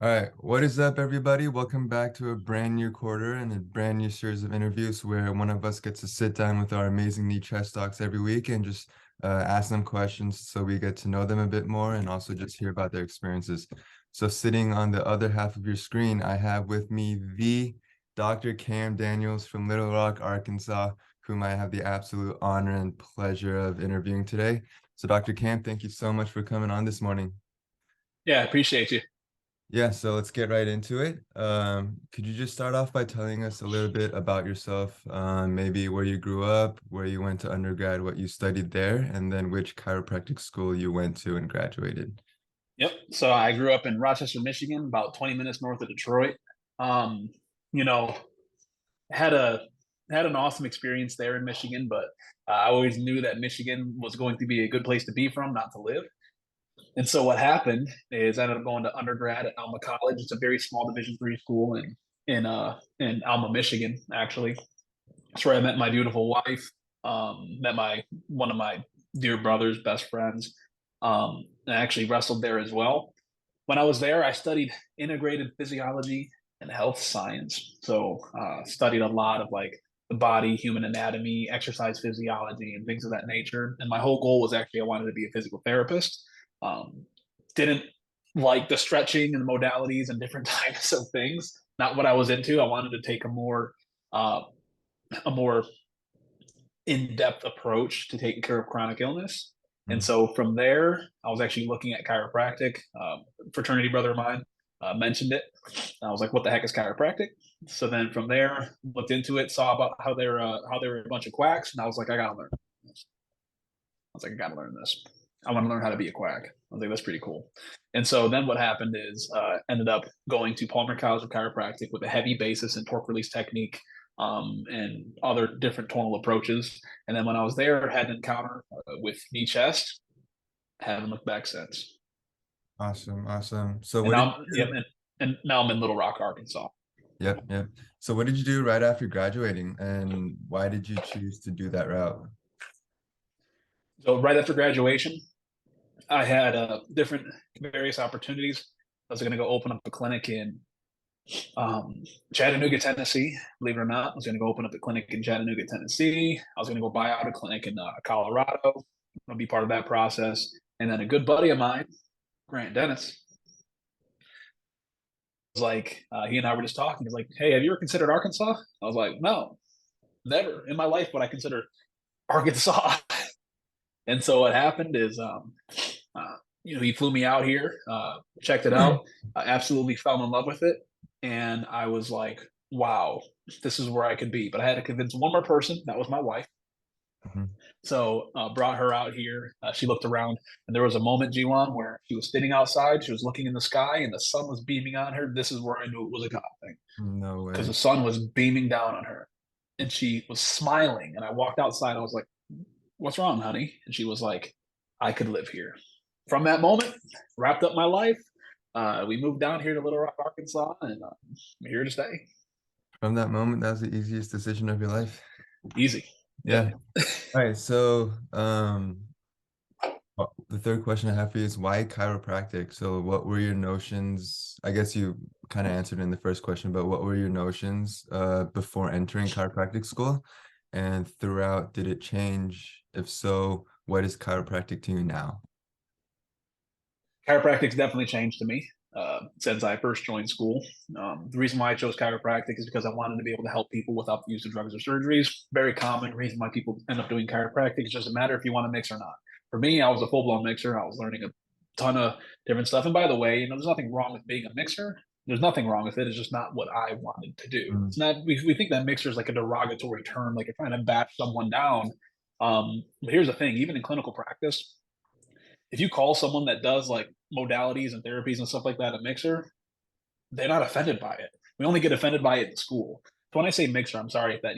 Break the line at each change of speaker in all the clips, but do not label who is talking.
All right, what is up, everybody? Welcome back to a brand new quarter and a brand new series of interviews where one of us gets to sit down with our amazing knee chest docs every week and just ask them questions so we get to know them a bit more and also just hear about their experiences. So, sitting on the other half of your screen, I have with me the Dr. Cam Daniels from Little Rock, Arkansas, whom I have the absolute honor and pleasure of interviewing today. So, Dr. Cam, thank you so much for coming on this morning.
Yeah, I appreciate you.
Yeah, so let's get right into it. Could you just start off by telling us a little bit about yourself, maybe where you grew up, where you went to undergrad, what you studied there, and then which chiropractic school you went to and graduated?
Yep. So I grew up in Rochester, Michigan, about 20 minutes north of Detroit. Um, you know, had a had an awesome experience there in Michigan, but I always knew that Michigan was going to be a good place to be from, not to live. And so what happened is I ended up going to undergrad at Alma College. It's a very small Division III school in Alma, Michigan, actually. That's where I met my beautiful wife, met my one of my dear brother's best friends. And I actually wrestled there as well. When I was there, I studied integrated physiology and health science. So studied a lot of like the body, human anatomy, exercise physiology, and things of that nature. And my whole goal was actually I wanted to be a physical therapist. Um, didn't like the stretching and the modalities and different types of things. Not what I was into. I wanted to take uh, a more in-depth approach to taking care of chronic illness. And
Mm.
so from there, I was actually looking at chiropractic. Fraternity brother of mine mentioned it. I was like, "What the heck is chiropractic?" So then from there, looked into it, saw about how they were a bunch of quacks, and I was like, "I gotta learn this." I was like, "I gotta learn this. I want to learn how to be a quack." I was like, "That's pretty cool." And so then what happened is ended up going to Palmer College of Chiropractic with a heavy basis in torque release technique and other different tonal approaches. And then when I was there, had an encounter with knee chest. Haven't looked back since.
Awesome, awesome. So
And
what did
now,
you
yep,
do?
and now I'm in Little Rock, Arkansas.
Yep, yep. So what did you do right after graduating, and why did you choose to do that route?
So right after graduation, I had different various opportunities. I was going to go open up a clinic in Chattanooga, Tennessee. Believe it or not, I was going to go open up a clinic in Chattanooga, Tennessee. I was going to go buy out a clinic in Colorado. I'll be part of that process. And then a good buddy of mine, Grant Dennis, was like, he and I were just talking. He's like, "Hey, have you ever considered Arkansas?" I was like, "No, never in my life would I consider Arkansas." And so what happened is, he flew me out here, checked it out, I absolutely fell in love with it, and I was like, "Wow, this is where I could be." But I had to convince one more person. That was my wife.
Mhm.
So brought her out here. She looked around, and there was a moment, G1, where she was sitting outside. She was looking in the sky, and the sun was beaming on her. This is where I knew it was a God thing
No
because
way.
the sun was beaming down on her, and she was smiling. And I walked outside. I was like, "What's wrong, honey?" And she was like, "I could live here." From that moment, wrapped up my life. We moved down here to Little Rock, Arkansas, and I'm here to stay.
From that moment, that was the easiest decision of your life.
Easy.
Yeah.
Yep.
All right, so the third question I have for you is why chiropractic? So, what were your notions? I guess you kind of answered in the first question, but what were your notions before entering chiropractic school? And throughout, did it change? If so, what is chiropractic to you now?
Chiropractic's definitely changed to me since I first joined school. The reason why I chose chiropractic is because I wanted to be able to help people without the use of drugs or surgeries. Very common reason why people end up doing chiropractic. It doesn't matter if you want to mix or not. For me, I was a full blown mixer. I was learning a ton of different stuff. And by the way, there's nothing wrong with being a mixer. There's nothing wrong with it. It's just not what I wanted to do.
Mm.
It's not. We think that mixer is like a derogatory term, like you're trying to bash someone down. But here's the thing: even in clinical practice, if you call someone that does like modalities and therapies and stuff like that a mixer, they're not offended by it. We only get offended by it in school. So when I say mixer, I'm sorry if that,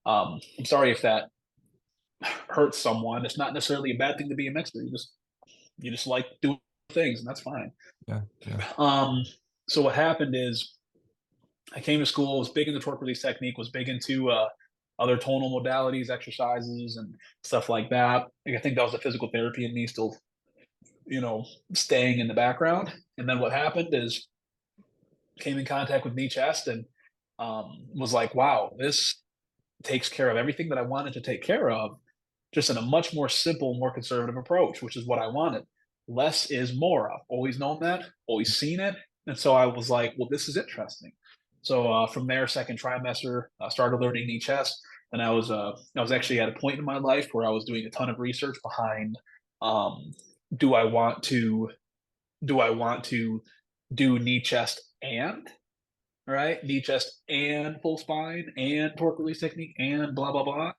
I'm sorry if that hurts someone. It's not necessarily a bad thing to be a mixer. You just like doing things, and that's fine.
Yeah, yeah.
Um, so what happened is I came to school, was big into torque release technique, was big into other tonal modalities, exercises, and stuff like that. Like, I think that was the physical therapy in me still, staying in the background. And then what happened is came in contact with knee chest and was like, wow, this takes care of everything that I wanted to take care of, just in a much more simple, more conservative approach, which is what I wanted. Less is more. I've always known that, always seen it. And so I was like, well, this is interesting. So from there, second trimester, I started learning knee chest. And I was actually at a point in my life where I was doing a ton of research behind um, do I want to do I want to do knee chest and right knee chest and full spine and torque release technique and blah blah blah,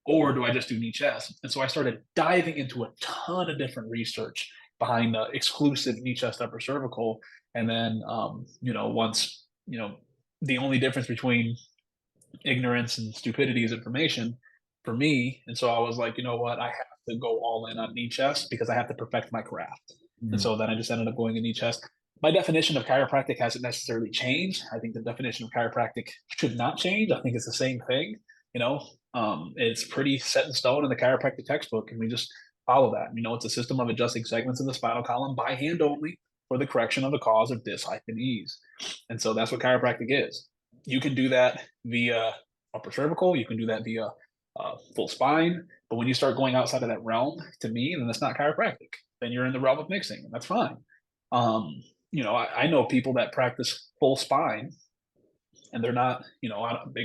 or do I just do knee chest? And so I started diving into a ton of different research behind the exclusive knee chest upper cervical. And then, once, the only difference between ignorance and stupidity is information for me. And so I was like, you know what? I have to go all in on knee chest because I have to perfect my craft. And
Mm,
so then I just ended up going in knee chest. My definition of chiropractic hasn't necessarily changed. I think the definition of chiropractic should not change. I think it's the same thing. You know, it's pretty set in stone in the chiropractic textbook, and we just follow that. It's a system of adjusting segments of the spinal column by hand only for the correction of the cause of dis-ease. And so that's what chiropractic is. You can do that via upper cervical. You can do that via full spine. But when you start going outside of that realm, to me, then that's not chiropractic. Then you're in the realm of mixing, and that's fine. I know people that practice full spine, and they're not,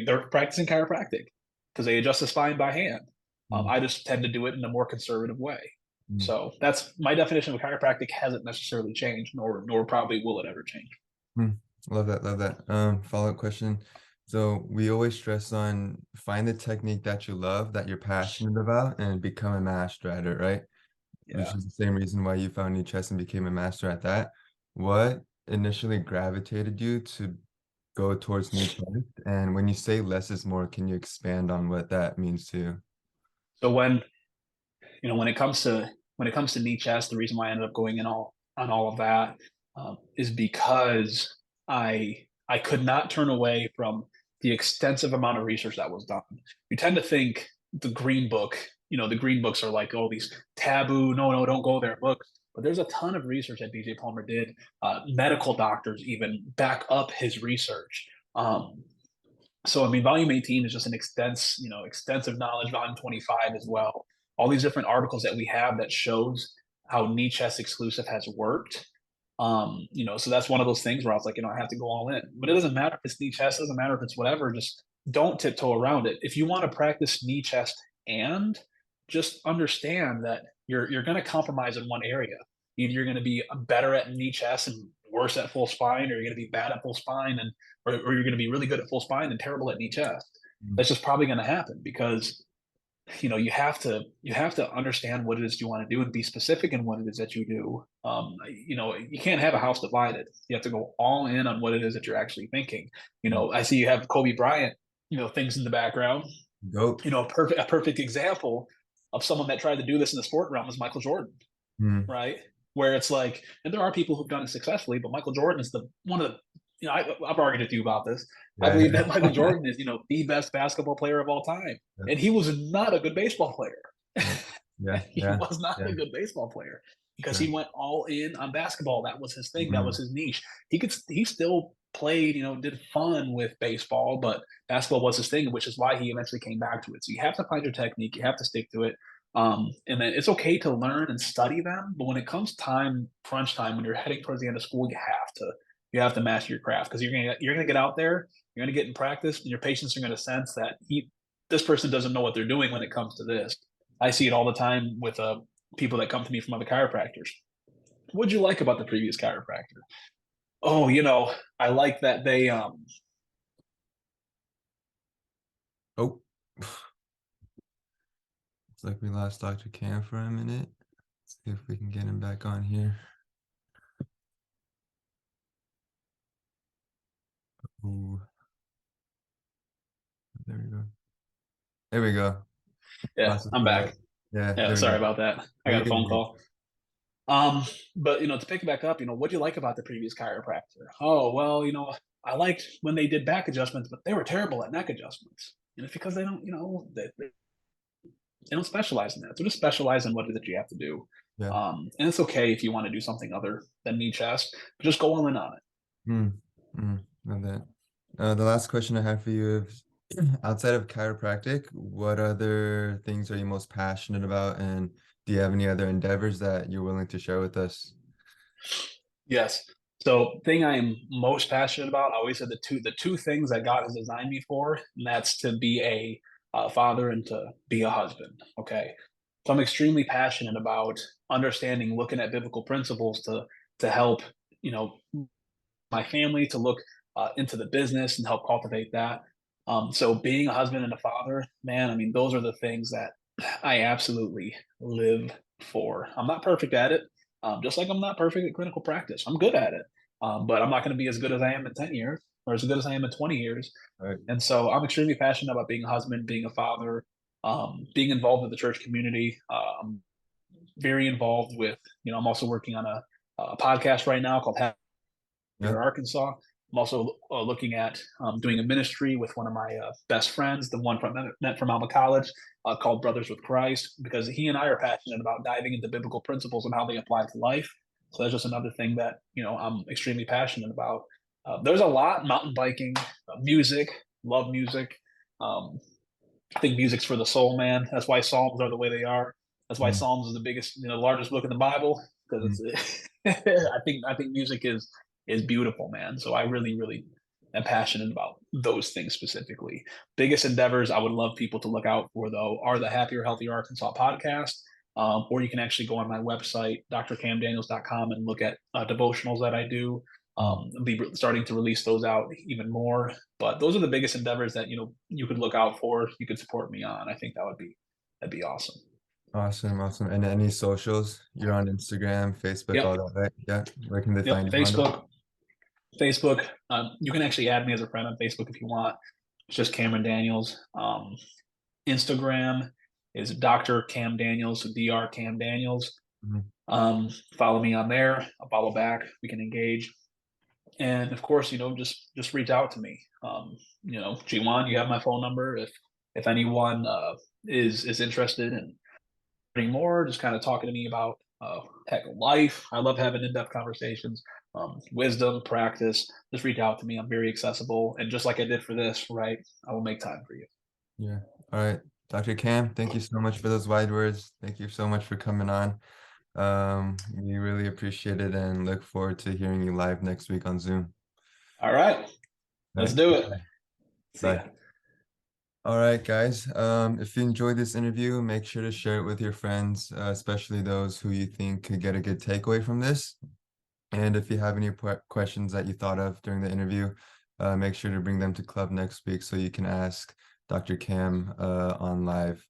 they're practicing chiropractic because they adjust the spine by hand.
mm,
I just tend to do it in a more conservative way.
mm,
So that's my definition of chiropractic hasn't necessarily changed, nor probably will it ever change.
mm. Love that, love that. Follow-up question. So we always stress on find the technique that you love, that you're passionate about, and become a master at it, right? Which
Yeah.
is the same reason why you found new chess and became a master at that. What initially gravitated you to go towards new chess? And when you say less is more, can you expand on what that means to you?
So when it comes to knee chest, the reason why I ended up going in all on all of that is because I could not turn away from the extensive amount of research that was done. You tend to think the green books are like, oh, these taboo, no, no, don't go there books. But there's a ton of research that DJ Palmer did. Medical doctors even back up his research. So I mean, volume 18 is just an extensive knowledge. Volume 25 as well. All these different articles that we have that shows how knee chest exclusive has worked. So that's one of those things where I was like, I have to go all in. But it doesn't matter if it's knee chest, doesn't matter if it's whatever, just don't tiptoe around it. If you want to practice knee chest and just understand that you're gonna compromise in one area. Either you're gonna be better at knee chest and worse at full spine, or you're gonna be bad at full spine and or you're gonna be really good at full spine and terrible at knee chest.
Mm,
That's just probably gonna happen because you have to understand what it is you want to do and be specific in what it is that you do. You can't have a house divided. You have to go all in on what it is that you're actually thinking.
mm.
I see you have Kobe Bryant, things in the background.
Go.
A perfect example of someone that tried to do this in the sport realm is Michael Jordan,
Mm,
right? Where it's like, and there are people who've done it successfully, but Michael Jordan is the one of the, I've argued with you about this. I
yeah,
believe that Michael
yeah.
Jordan is, the best basketball player of all time,
Yeah,
and he was not a good baseball player.
yeah, yeah,
He
yeah,
was not
yeah,
a good baseball player because
sure.
he went all in on basketball. That was his thing. That was
Mm,
his niche. He still played, did fun with baseball, but basketball was his thing, which is why he eventually came back to it. So you have to find your technique. You have to stick to it. And then it's okay to learn and study them, but when it comes crunch time, when you're heading towards the end of school, you have to master your craft because you're gonna get out there, you're gonna get in practice, and your patients are gonna sense that this person doesn't know what they're doing when it comes to this. I see it all the time with people that come to me from other chiropractors. What'd you like about the previous chiropractor? Oh, I like that they
oh, looks like we lost Dr. Cam for a minute. Let's see if we can get him back on here. Ooh, there we go. There we go.
yeah,
Lost us
I'm
for
back.
that. Yeah,
Yeah,
there we
sorry
go.
about that. I
No,
got
you're
a
good,
phone
you're good.
call. But to pick it back up, what do you like about the previous chiropractor? Oh, well, I liked when they did back adjustments, but they were terrible at neck adjustments. And it's because they don't, they don't specialize in that. So just specialize in what it is that you have to do.
Yeah.
And it's okay if you want to do something other than knee chest, but just go all in on it.
Mm. Love that. The last question I have for you is, outside of chiropractic, what other things are you most passionate about, and do you have any other endeavors that you're willing to share with us?
Yes. So, thing I am most passionate about, I always said the two things that God has designed me for, and that's to be a father and to be a husband. Okay. So I'm extremely passionate about understanding, looking at biblical principles to help you know my family, to look into the business and help cultivate that. So being a husband and a father, man, I mean, those are the things that I absolutely live for. I'm not perfect at it, just like I'm not perfect at clinical practice. I'm good at it, but I'm not going to be as good as I am in 10 years or as good as I am in 20 years.
All right.
And so I'm extremely passionate about being a husband, being a father, being involved in the church community. I'm very involved with, I'm also working on a podcast right now called
Yeah.
Arkansas. I'm also looking at doing a ministry with one of my best friends, the one met from Alma College, called Brothers with Christ, because he and I are passionate about diving into biblical principles and how they apply to life. So that's just another thing that I'm extremely passionate about. There's a lot: mountain biking, music, love music. Um, I think music's for the soul, man. That's why Psalms are the way they are. That's why
Mm,
Psalms is the biggest, largest book in the Bible,
mm.
because it's. I think music is beautiful, man. So I really, really am passionate about those things specifically. Biggest endeavors I would love people to look out for, though, are the Happier, Healthier Arkansas podcast. Or you can actually go on my website, drcamdaniels.com, and look at devotionals that I do.
Mm.
I'll be starting to release those out even more. But those are the biggest endeavors that you could look out for. You could support me on. I think that'd be awesome.
Awesome, awesome. And any socials? You're on Instagram, Facebook, all
Yep,
that, right? Yeah. Where can they
yep.
find you on those?
Facebook. You can actually add me as a friend on Facebook if you want. It's just Cameron Daniels. Instagram is Dr. Cam Daniels, Dr. Cam Daniels.
Mhm.
Follow me on there. I'll follow back. We can engage. And of course, just reach out to me. G1, you have my phone number. If anyone is interested in learning more, just kind of talking to me about heck, life. I love having in-depth conversations, wisdom, practice. Just reach out to me. I'm very accessible, and just like I did for this, right? I will make time for you.
Yeah. All right. Dr. Cam, thank you so much for those wide words. Thank you so much for coming on. We really appreciate it and look forward to hearing you live next week on Zoom.
All right,
All
let's
right.
do it. See
Bye.
ya.
All right, guys. If you enjoyed this interview, make sure to share it with your friends, especially those who you think could get a good takeaway from this. And if you have any questions that you thought of during the interview, make sure to bring them to club next week so you can ask Dr. Cam on live.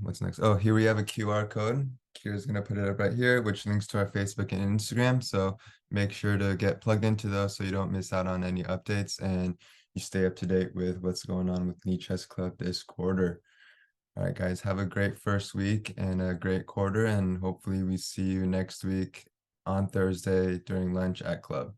What's next? Oh, here we have a QR code. Kira's gonna put it up right here, which links to our Facebook and Instagram. So make sure to get plugged into those so you don't miss out on any updates and you stay up to date with what's going on with Knee Chest Club this quarter. All right, guys, have a great first week and a great quarter, and hopefully we see you next week on Thursday during lunch at club.